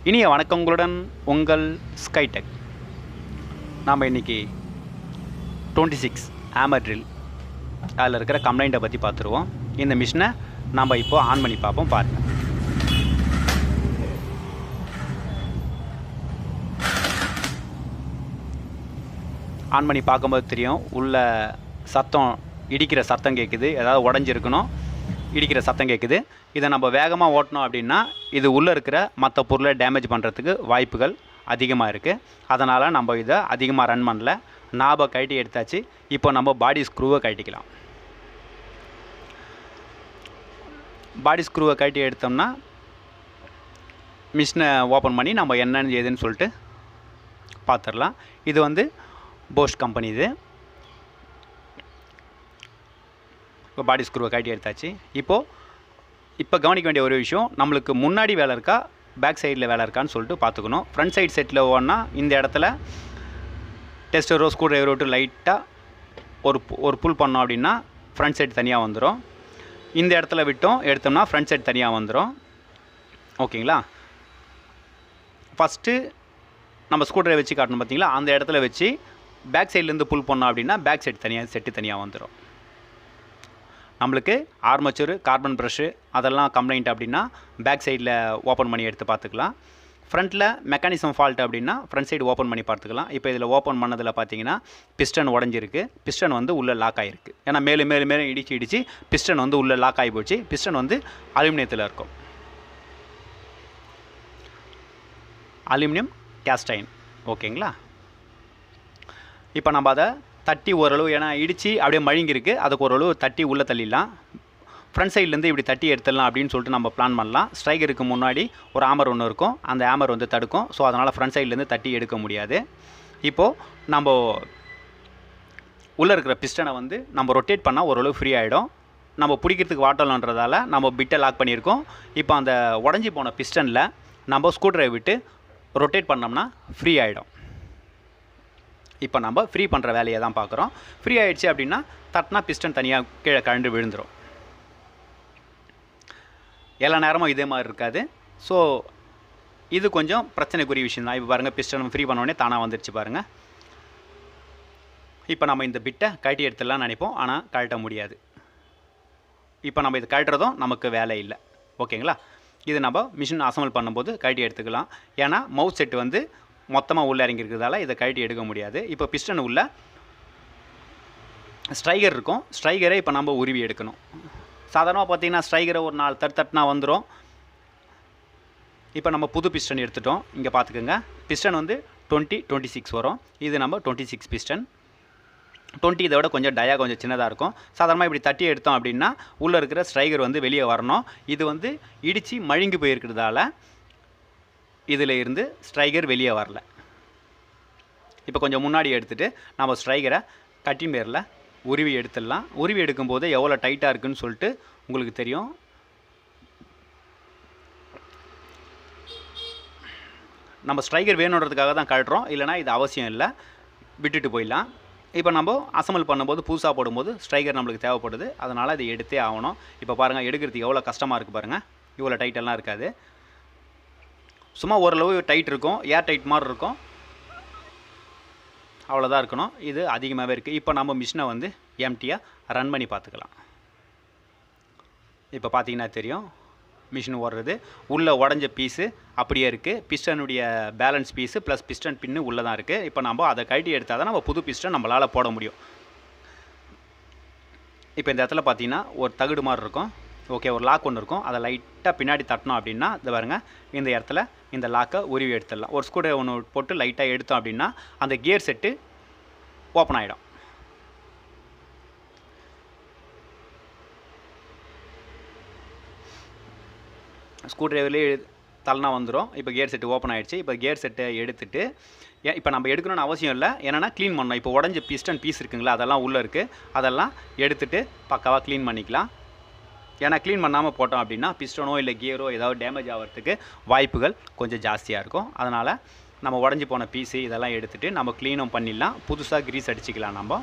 இனிய வணக்கங்களுடன் உங்கள் ஸ்கைடெக். நாம் இன்றைக்கி 26 ஹேமர் ட்ரில் அதில் இருக்கிற கம்ப்ளைண்ட்டை பற்றி பார்த்துருவோம். இந்த மிஷினை நம்ம இப்போது ஆன் பண்ணி பார்ப்போம். பாருங்கள். ஆன் பண்ணி பார்க்கும்போது தெரியும், உள்ள சத்தம், இடிக்கிற சத்தம் கேட்குது. ஏதாவது உடஞ்சிருக்கணும், இடிக்கிற சத்தம் கேட்குது. இதை நம்ம வேகமாக ஓட்டினோம் அப்படின்னா இது உள்ளே இருக்கிற மற்ற பொருளை டேமேஜ் பண்ணுறதுக்கு வாய்ப்புகள் அதிகமாக இருக்குது. அதனால் நம்ம இதை அதிகமாக ரன் பண்ணல. நாபை கழட்டி எடுத்தாச்சு. இப்போ நம்ம பாடி ஸ்க்ரூவை கழட்டிக்கலாம். பாடி ஸ்க்ரூவை கழட்டி எடுத்தோம்னா மிஷினை ஓப்பன் பண்ணி நம்ம என்னன்னு ஏதுன்னு சொல்லிட்டு பார்த்துடலாம். இது வந்து போஷ் கம்பெனி. இது இப்போ பாடி ஸ்க்ரூவை கழட்டி எடுத்தாச்சு. இப்போ கவனிக்க வேண்டிய ஒரு விஷயம், நம்மளுக்கு முன்னாடி வேலை இருக்கா பேக் சைடில் வேலை இருக்கான்னு சொல்லிட்டு பார்த்துக்கணும். ஃப்ரண்ட் சைடு செட்டில் ஓடனா இந்த இடத்துல டெஸ்டரோ ஸ்க்ரூ டிரைவர் விட்டு லைட்டாக ஒரு புல் பண்ணோம் அப்படின்னா ஃப்ரண்ட் சைடு தனியாக வந்துடும். இந்த இடத்துல விட்டோம் எடுத்தோம்னா ஃப்ரண்ட் சைடு தனியாக வந்துடும். ஓகேங்களா? ஃபஸ்ட்டு நம்ம ஸ்க்ரூ டிரைவர் வச்சு காட்டணும் பார்த்தீங்களா, அந்த இடத்துல வச்சு பேக் சைட்லேருந்து புல் பண்ணோம் அப்படின்னா பேக் சைடு செட்டு தனியாக வந்துடும். நம்மளுக்கு ஆர்மச்சூரு, கார்பன் ப்ரஷ்ஷு அதெல்லாம் கம்ப்ளைண்ட் அப்படின்னா பேக் சைடில் ஓப்பன் பண்ணி எடுத்து பார்த்துக்கலாம். ஃப்ரண்ட்டில் மெக்கானிசம் ஃபால்ட் அப்படின்னா ஃப்ரண்ட் சைடு ஓப்பன் பண்ணி பார்த்துக்கலாம். இப்போ இதில் ஓப்பன் பண்ணதில் பார்த்தீங்கன்னா பிஸ்டன் உடஞ்சிருக்கு. பிஸ்டன் வந்து உள்ளே லாக் ஆகிருக்கு. ஏன்னா மேலும் இடித்து பிஸ்டன் வந்து உள்ளே லாக் ஆகி போச்சு. பிஸ்டன் வந்து அலுமினியத்தில் இருக்கும். அலுமினியம் கேஸ்டைன். ஓகேங்களா? இப்போ நம்ம அதை தட்டி ஓரளவு, ஏன்னா இடித்து அப்படியே மழுங்கிருக்கு, அதுக்கு ஓரளவு தட்டி உள்ளே தள்ளிடலாம். ஃப்ரண்ட் சைட்லேருந்து இப்படி தட்டி எடுத்துடலாம் அப்படின்னு சொல்லிட்டு நம்ம பிளான் பண்ணலாம். ஸ்ட்ரைக்கருக்கு முன்னாடி ஒரு ஆமர் ஒன்று இருக்கும், அந்த ஆமர் வந்து தடுக்கும். ஸோ அதனால் ஃப்ரண்ட் சைட்லேருந்து தட்டி எடுக்க முடியாது. இப்போது நம்ம உள்ளே இருக்கிற பிஸ்டனை வந்து நம்ம ரொட்டேட் பண்ணால் ஓரளவு ஃப்ரீ ஆகிடும். நம்ம பிடிக்கிறதுக்கு வாட்டலன்றதால நம்ம பிட்டை லாக் பண்ணியிருக்கோம். இப்போ அந்த உடஞ்சி போன பிஸ்டனில் நம்ம ஸ்க்ரூ டிரைவர் விட்டு ரொட்டேட் பண்ணோம்னா ஃப்ரீ ஆகிடும். இப்போ நம்ம ஃப்ரீ பண்ணுற வேலையை தான் பார்க்குறோம். ஃப்ரீ ஆகிடுச்சு அப்படின்னா தட்டினா பிஸ்டன் தனியாக கீழே கழண்டு விழுந்துடும். எல்லா நேரமும் இதே மாதிரி இருக்காது. ஸோ இது கொஞ்சம் பிரச்சனைக்குரிய விஷயம் தான். இப்போ பாருங்கள், பிஸ்டன் ஃப்ரீ பண்ணோடனே தானாக வந்துடுச்சு பாருங்கள். இப்போ நம்ம இந்த பிட்டை கழட்டி எடுத்துடலாம்னு நினைப்போம், ஆனால் கழட்ட முடியாது. இப்போ நம்ம இது கழட்டுறதும் நமக்கு வேலை இல்லை. ஓகேங்களா? இது நம்ம மிஷின் அசம்பிள் பண்ணும்போது கழட்டி எடுத்துக்கலாம். ஏன்னா மவுத் செட்டு வந்து மொத்தமாக உள்ளே இறங்கியிருக்கிறதால இதை கழட்டி எடுக்க முடியாது. இப்போ பிஸ்டன் உள்ள ஸ்ட்ரைகர் இருக்கும். ஸ்ட்ரைகரை இப்போ நம்ம உருவி எடுக்கணும். சாதாரணமாக பார்த்தீங்கன்னா ஸ்ட்ரைகரை ஒரு 4 தட்டினா வந்துடும். இப்போ நம்ம புது பிஸ்டன் எடுத்துட்டோம். இங்கே பார்த்துக்கோங்க, பிஸ்டன் வந்து 26 வரும். இது நம்ம 26 பிஸ்டன். 20 இதை விட கொஞ்சம் டயா கொஞ்சம் சின்னதாக இருக்கும். சாதாரணமாக இப்படி தட்டி எடுத்தோம் அப்படின்னா உள்ளே இருக்கிற ஸ்ட்ரைகர் வந்து வெளியே வரணும். இது வந்து இடித்து மழுங்கி போயிருக்கிறதால இதில் இருந்து ஸ்ட்ரைகர் வெளியே வரல. இப்போ கொஞ்சம் முன்னாடி எடுத்துகிட்டு நம்ம ஸ்ட்ரைகரை கட்டின் பேரில் உருவி எடுத்துடலாம். உருவி எடுக்கும்போது எவ்வளோ டைட்டாக இருக்குதுன்னு சொல்லிட்டு உங்களுக்கு தெரியும். நம்ம ஸ்ட்ரைகர் வேணுன்றதுக்காக தான் கட்டுறோம், இல்லைனா இது அவசியம் இல்லை, விட்டுட்டு போயிடலாம். இப்போ நம்ம அசம்பிள் பண்ணும்போது புதுசாக போடும்போது ஸ்ட்ரைகர் நம்மளுக்கு தேவைப்படுது, அதனால் அதை எடுத்தே ஆகணும். இப்போ பாருங்கள், எடுக்கிறதுக்கு எவ்வளோ கஷ்டமாக இருக்குது பாருங்கள். இவ்வளோ டைட்டெல்லாம் இருக்காது, சும்மா ஓரளவு டைட் இருக்கும், ஏர் டைட் மாதிரி இருக்கும், அவ்வளோதான் இருக்கணும். இது அதிகமாகவே இருக்குது. இப்போ நம்ம மிஷினை வந்து எம்டியாக ரன் பண்ணி பார்த்துக்கலாம். இப்போ பார்த்தீங்கன்னா தெரியும், மிஷின் ஓடுறது. உள்ளே உடஞ்ச பீஸு அப்படியே இருக்குது. பிஸ்டனுடைய பேலன்ஸ் பீஸு ப்ளஸ் பிஸ்டன் பின்னு உள்ளே தான் இருக்குது. இப்போ நம்ம அதை கழட்டி எடுத்தால் தான் நம்ம புது பிஸ்டன் நம்மளால் போட முடியும். இப்போ இந்த இடத்துல பார்த்தீங்கன்னா ஒரு தகுடு மாதிரி இருக்கும். ஓகே, ஒரு லாக் ஒன்று இருக்கும். அதை லைட்டாக பின்னாடி தட்டினோம் அப்படின்னா இந்த பாருங்கள், இந்த இடத்துல இந்த லாக்கை உருவி எடுத்துடலாம். ஒரு ஸ்க்ரூ டிரைவர் ஒன்று போட்டு லைட்டாக எடுத்தோம் அப்படின்னா அந்த கியர் செட்டு ஓப்பன் ஆகிடும். ஸ்க்ரூ டிரைவர்லேயே தள்ளனா வந்துடும். இப்போ கியர் செட்டு ஓப்பன் ஆகிடுச்சு. இப்போ கியர் செட்டை எடுத்துகிட்டு இப்போ நம்ம எடுக்கணும்னு அவசியம் இல்லை, ஏன்னா க்ளீன் பண்ணணும். இப்போ உடஞ்ச பிஸ்டன் பீஸ் இருக்குங்களா, அதெல்லாம் உள்ளே இருக்குது. அதெல்லாம் எடுத்துகிட்டு பக்காவாக க்ளீன் பண்ணிக்கலாம். ஏன்னா க்ளீன் பண்ணாமல் போட்டோம் அப்படின்னா பிஸ்டனோ இல்லை கியரோ ஏதாவது டேமேஜ் ஆகிறதுக்கு வாய்ப்புகள் கொஞ்சம் ஜாஸ்தியாக இருக்கும். அதனால் நம்ம உடஞ்சி போன பீஸு இதெல்லாம் எடுத்துகிட்டு நம்ம க்ளீனும் பண்ணிடலாம். புதுசாக க்ரீஸ் அடிச்சிக்கலாம் நம்ம.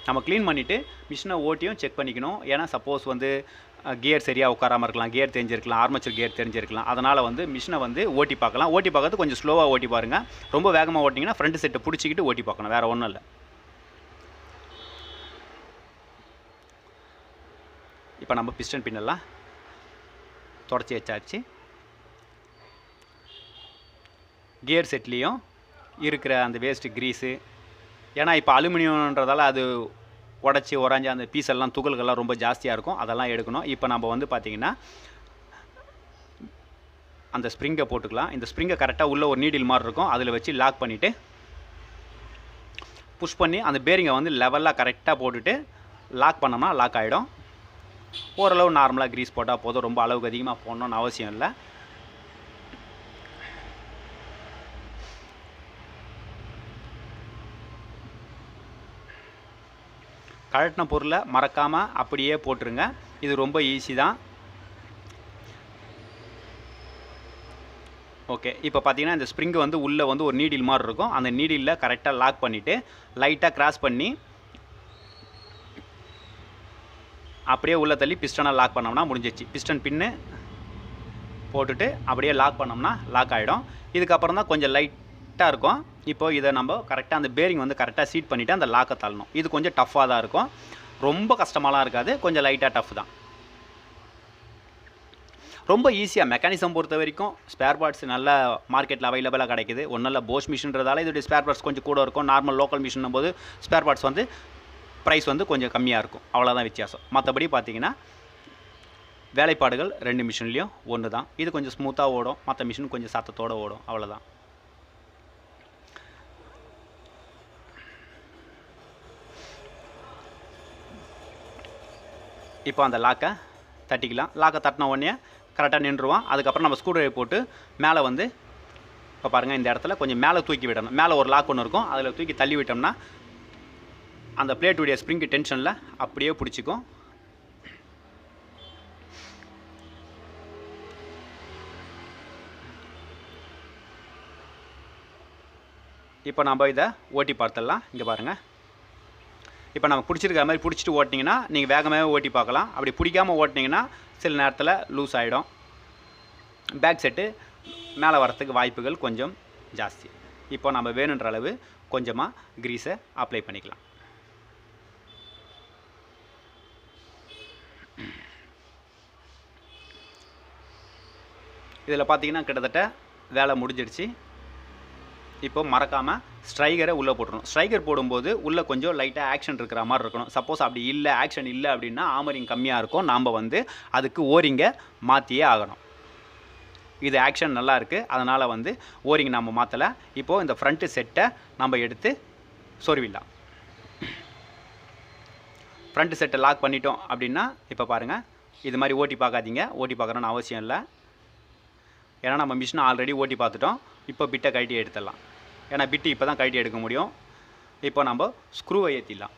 நம்ம க்ளீன் பண்ணிவிட்டு மிஷினை ஓட்டியும் செக் பண்ணிக்கணும். ஏன்னா சப்போஸ் வந்து கியர் சரியாக உட்காராமல் இருக்கலாம், கியர் தெரிஞ்சிருக்கலாம், ஆர்மேச்சர் கியர் தெரிஞ்சிருக்கலாம். அதனால் வந்து மிஷினை வந்து ஓட்டி பார்க்கலாம். ஓட்டி பார்க்கறது கொஞ்சம் ஸ்லோவாக ஓட்டி பாருங்கள். ரொம்ப வேகமாக ஓட்டிங்கன்னா ஃப்ரண்ட் செட்டை பிடிச்சிக்கிட்டு ஓட்டி பார்க்கணும், வேறு ஒன்றும் இல்லை. இப்போ நம்ம பிஸ்டன் பின்னெல்லாம் தொடச்சி வச்சாச்சு. கியர் செட்லேயும் இருக்கிற அந்த வேஸ்ட்டு க்ரீஸு, ஏன்னா இப்போ அலுமினியம்ன்றதால அது உடச்சி உடஞ்சி அந்த பீஸ் எல்லாம் துகள்கள்லாம் ரொம்ப ஜாஸ்தியாக இருக்கும், அதெல்லாம் எடுக்கணும். இப்போ நம்ம வந்து பார்த்திங்கன்னா அந்த ஸ்ப்ரிங்கை போட்டுக்கலாம். இந்த ஸ்ப்ரிங்கை கரெக்டாக உள்ள ஒரு நீடில் மாதிரி இருக்கும், அதில் வச்சு லாக் பண்ணிவிட்டு புஷ் பண்ணி அந்த பேரிங்கை வந்து லெவலாக கரெக்டாக போட்டுட்டு லாக் பண்ணோம்னா லாக் ஆகிடும். ஓரளவு நார்மலாக க்ரீஸ் போட்டால் போதும், ரொம்ப அளவுக்கு அதிகமாக போடணும்னு அவசியம் இல்லை. கழட்டின பொருளை மறக்காமல் அப்படியே போட்டுருங்க. இது ரொம்ப ஈஸி தான். ஓகே, இப்போ பார்த்தீங்கன்னா இந்த ஸ்ப்ரிங்கு வந்து உள்ளே வந்து ஒரு நீடில் மாதிரி இருக்கும். அந்த நீடிலில் கரெக்டாக லாக் பண்ணிவிட்டு லைட்டாக கிராஸ் பண்ணி அப்படியே உள்ளே தள்ளி பிஸ்டனை லாக் பண்ணோம்னா முடிஞ்சிச்சு. பிஸ்டன் பின்னு போட்டுட்டு அப்படியே லாக் பண்ணோம்னா லாக் ஆகிடும். இதுக்கப்புறம் தான் கொஞ்சம் லைட்டாக இருக்கும். இப்போ இதை நம்ம கரெக்டாக அந்த பேரிங் வந்து கரெக்டாக சீட் பண்ணிவிட்டு அந்த லாக்கை தள்ளணும். இது கொஞ்சம் டஃப்பாக தான் இருக்கும், ரொம்ப கஷ்டமாலாம் இருக்காது, கொஞ்சம் லைட்டாக டஃப் தான். ரொம்ப ஈஸியாக மெக்கானிசம் பொறுத்த வரைக்கும் ஸ்பேர் பார்ட்ஸ் நல்ல மார்க்கெட்டில் அவைலபிளாக கிடைக்குது. ஒன்றும் இல்லை, போஷ் மிஷின்றதால இதோடைய ஸ்பேர் பார்ட்ஸ் கொஞ்சம் கூட இருக்கும். நார்மல் லோக்கல் மிஷின் போது ஸ்பேர் பார்ட்ஸ் வந்து ப்ரைஸ் வந்து கொஞ்சம் கம்மியாக இருக்கும், அவ்வளோதான் வித்தியாசம். மற்றபடி பார்த்தீங்கன்னா வேலைப்பாடுகள் 2 மிஷின்லேயும் ஒன்று தான். இது கொஞ்சம் ஸ்மூத்தாக ஓடும், மற்ற மிஷின் கொஞ்சம் சத்தத்தோடு ஓடும், அவ்வளோதான். இப்போ அந்த லாக்கை தட்டிக்கலாம். லாக்கை தட்டின உடனே கரெக்டாக நின்றுவான். அதுக்கப்புறம் நம்ம ஸ்க்ரூ ட்ரைவர் போட்டு மேலே வந்து இப்போ பாருங்கள் இந்த இடத்துல கொஞ்சம் மேலே தூக்கி விடணும். மேலே ஒரு லாக் ஒன்று இருக்கும், அதில் தூக்கி தள்ளி விட்டோம்னா அந்த பிளேட்டுடைய ஸ்ப்ரிங்கு டென்ஷனில் அப்படியே பிடிச்சிக்கும். இப்போ நம்ம இதை ஓட்டி பார்த்துடலாம். இங்கே பாருங்கள், இப்போ நம்ம பிடிச்சிருக்கிற மாதிரி பிடிச்சிட்டு ஓட்டினீங்கன்னா நீங்கள் வேகமாகவே ஓட்டி பார்க்கலாம். அப்படி பிடிக்காமல் ஓட்டினீங்கன்னா சில நேரத்தில் லூஸ் ஆகிடும். பேக் செட்டு மேலே வரத்துக்கு வாய்ப்புகள் கொஞ்சம் ஜாஸ்தி. இப்போ நம்ம வேணுன்ற அளவு கொஞ்சமாக க்ரீஸை அப்ளை பண்ணிக்கலாம். இதில் பார்த்தீங்கன்னா கிட்டத்தட்ட வேலை முடிஞ்சிடுச்சு. இப்போ மறக்காமல் ஸ்ட்ரைகரை உள்ளே போட்டுருணும். ஸ்ட்ரைகர் போடும்போது உள்ளே கொஞ்சம் லைட்டாக ஆக்ஷன் இருக்கிற மாதிரி இருக்கணும். சப்போஸ் அப்படி இல்லை, ஆக்ஷன் இல்லை அப்படின்னா ஆமரிங் கம்மியாக இருக்கும். நாம் வந்து அதுக்கு ஓரிங்கை மாற்றியே ஆகணும். இது ஆக்ஷன் நல்லா இருக்குது, அதனால் வந்து ஓரிங் நம்ம மாற்றலை. இப்போது இந்த ஃப்ரண்ட்டு செட்டை நம்ம எடுத்து சொருவிடலாம். ஃப்ரண்ட்டு செட்டை லாக் பண்ணிட்டோம் அப்படின்னா இப்போ பாருங்கள், இது மாதிரி ஓட்டி பார்க்காதீங்க, ஓட்டி பார்க்குறோன்னு அவசியம் இல்லை. ஏன்னா நம்ம மிஷினை ஆல்ரெடி ஓட்டி பார்த்துட்டோம். இப்போ பிட்டை கழட்டி எடுத்துடலாம், ஏன்னா பிட்டு இப்போ தான் கழட்டி எடுக்க முடியும். இப்போ நம்ம ஸ்க்ரூவை ஏற்றிடலாம்.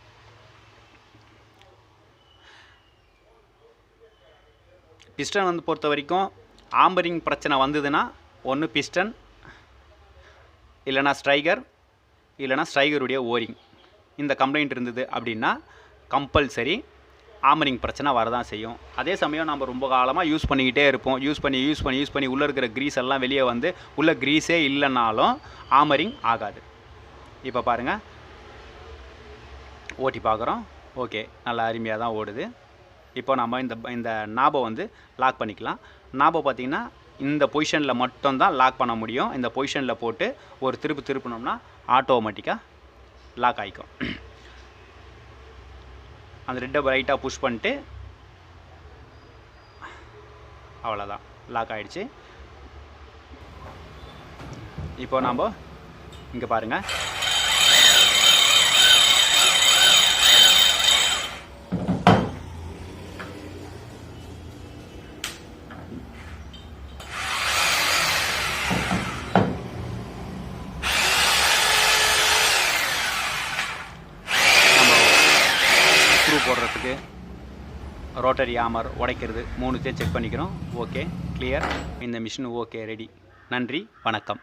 பிஸ்டன் வந்து பொறுத்த வரைக்கும் ஆம்பரிங் பிரச்சனை வந்ததுன்னா ஒன்று பிஸ்டன், இல்லைனா ஸ்ட்ரைகர், இல்லைனா ஸ்ட்ரைகருடைய ஓரிங், இந்த கம்ப்ளைண்ட் இருந்தது அப்படின்னா கம்பல்சரி ஆமரிங் பிரச்சனை வரதான் செய்யும். அதே சமயம் நம்ம ரொம்ப காலமாக யூஸ் பண்ணிக்கிட்டே இருப்போம். யூஸ் பண்ணி உள்ளே இருக்கிற க்ரீஸ் எல்லாம் வெளியே வந்து உள்ளே க்ரீஸே இல்லைனாலும் ஆமரிங் ஆகாது. இப்போ பாருங்கள், ஓட்டி பார்க்குறோம். ஓகே, நல்லா அருமையாக தான் ஓடுது. இப்போ நம்ம இந்த நாபை வந்து லாக் பண்ணிக்கலாம். நாபை பார்த்திங்கன்னா இந்த பொசிஷனில் மட்டும்தான் லாக் பண்ண முடியும். இந்த பொசிஷனில் போட்டு ஒரு திருப்பினோம்னா ஆட்டோமேட்டிக்காக லாக் ஆகிக்கும். அந்த ரெட்டை ரைட்டாக புஷ் பண்ணிட்டு அவ்வளோதான், லாக் ஆகிடுச்சு. இப்போ நாம் இங்கே பாருங்கள், போடுறதுக்கு ரோட்டரி ஆமர் உடைக்கிறது 3 செக் பண்ணிக்கிறோம். Okay, clear. இந்த மிஷின் ஓகே, ரெடி. நன்றி, வணக்கம்.